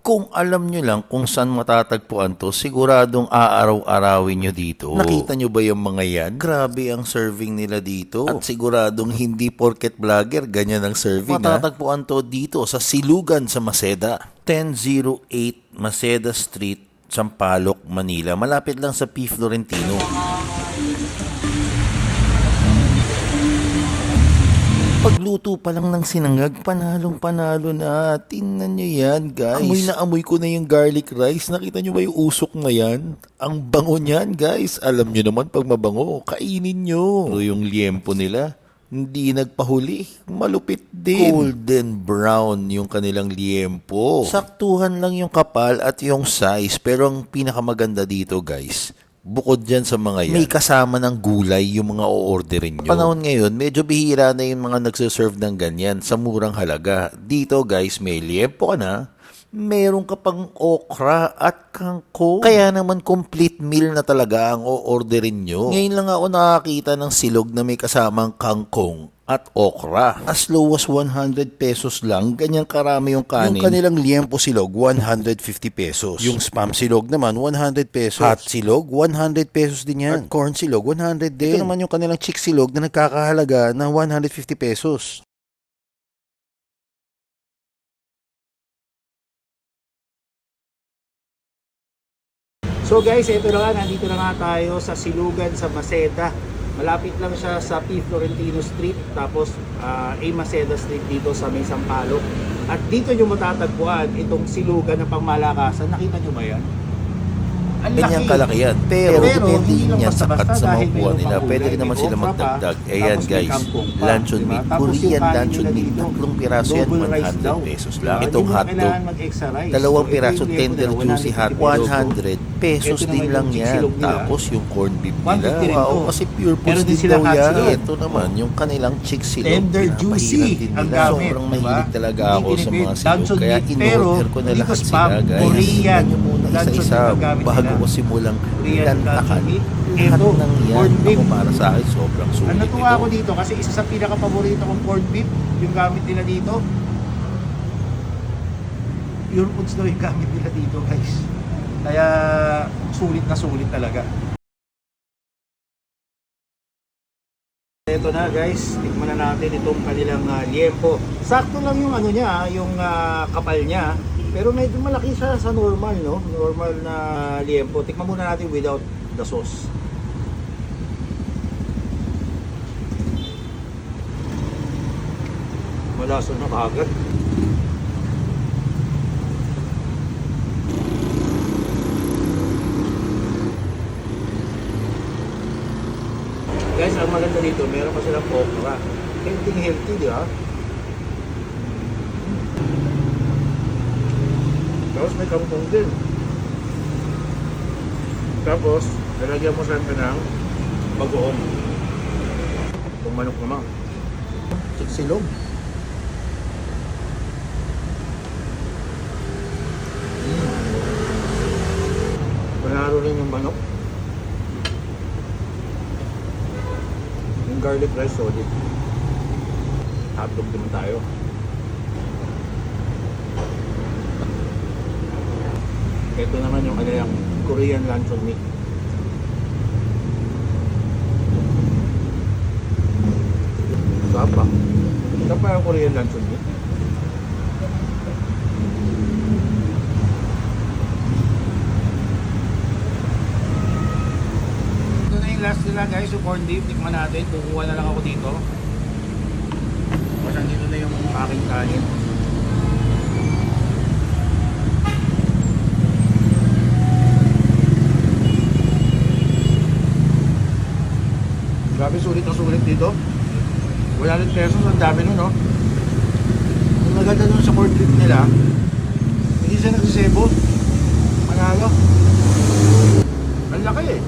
Kung alam nyo lang kung saan matatagpuan to, siguradong aaraw-arawin nyo dito. Nakita nyo ba yung mga yan? Grabe ang serving nila dito. At siguradong hindi porket vlogger, ganyan ang serving. Matatagpuan to dito sa Silugan sa Maceda. 1008 Maceda Street, Sampaloc, Manila. Malapit lang sa P. Florentino. Pagluto pa lang ng sinangag, panalong-panalo na. Tingnan nyo yan, guys. Amoy na amoy ko na yung garlic rice. Nakita nyo ba yung usok na yan? Ang bango niyan, guys. Alam nyo naman pag mabango, kainin nyo. So yung liempo nila, hindi nagpahuli. Malupit din. Golden brown yung kanilang liempo. Saktuhan lang yung kapal at yung size. Pero ang pinakamaganda dito, guys, bukod dyan sa mga yan, may kasama ng gulay yung mga o-orderin nyo. Panahon ngayon, medyo bihira na yung mga nagsaserve ng ganyan sa murang halaga. Dito guys, may liempo ka na, meron ka pang okra at kangkong. Kaya naman complete meal na talaga ang o-orderin nyo. Ngayon lang ako nakakita ng silog na may kasamang kangkong at okra. As low as 100 pesos lang, ganyan karami yung kanin. Yung kanilang liempo silog, 150 pesos. Yung spam silog naman, 100 pesos. Hot silog, 100 pesos din yan. At corn silog, 100 din. Ito naman yung kanilang chick silog na nagkakahalaga ng 150 pesos. So guys, ito na nga, nandito na nga tayo sa Silugan sa Maceda. Malapit lang siya sa P. Florentino Street, tapos A. Maceda Street dito sa may Sampaloc. At dito nyo matatagpuan itong silugan ng pangmalakasan. Nakita nyo ba yan? Ganyang kalaki yan. Pero depende yan sa cut sa makukuha nila. Pwede rin naman sila magdagdag. Ayan guys, luncheon meat. Korean luncheon meat. 3 piraso yan, 100 pesos lang. Itong hotdog, 2 piraso tender juicy hotdog, 100 pesos din lang yan. Tapos yung corned beef nila. Wow, kasi pure foods din daw yan. Ito naman, yung kanilang chick silog. Tender juicy ang gamit. Sobrang mahilig talaga ako sa mga silog. Kaya in-order ko na lahat sila guys. Korean Tignan nyo muna isa-isa bago ko simulang lantakan. Lahat Ito, ng yan corned beef. ako para sa akin sobrang sulit Ang natuwa ito. ako dito kasi isa sa pinaka-paborito kong corned beef, yung gamit nila dito. Pure foods daw yung gamit nila dito guys. Kaya sulit na sulit talaga. Ito na guys, tikman na natin itong kanilang liempo. Sakto lang yung ano niya, yung kapal niya. Pero medyo malaki siya sa normal, no? Normal na liempo. Tikman muna natin without the sauce. Malasa na kagad. Guys, ang maganda dito, meron pa silang okra. Healthy, di ba? Tapos may kangkong din. Tapos, lalagyan mo siyempre ng bagoong. Kung manok naman. Silog. Panaro rin yung manok. Yung garlic rice solid. Hotdog naman tayo. Ito naman yung kanilang Korean luncheon meat. Sarap ba? Sarap ba yung Korean luncheon meat? Ito na yung last nila guys, yung corned beef. Tikman natin. Kukuha na lang ako dito. Kasi dito na yung aking kanin. Grabe, sulit na sulit dito. 100 pesos, ang dami nun, no? Ang maganda nun sa corned beef nila, hindi siya nagsisebo. Manalo. Ang laki eh.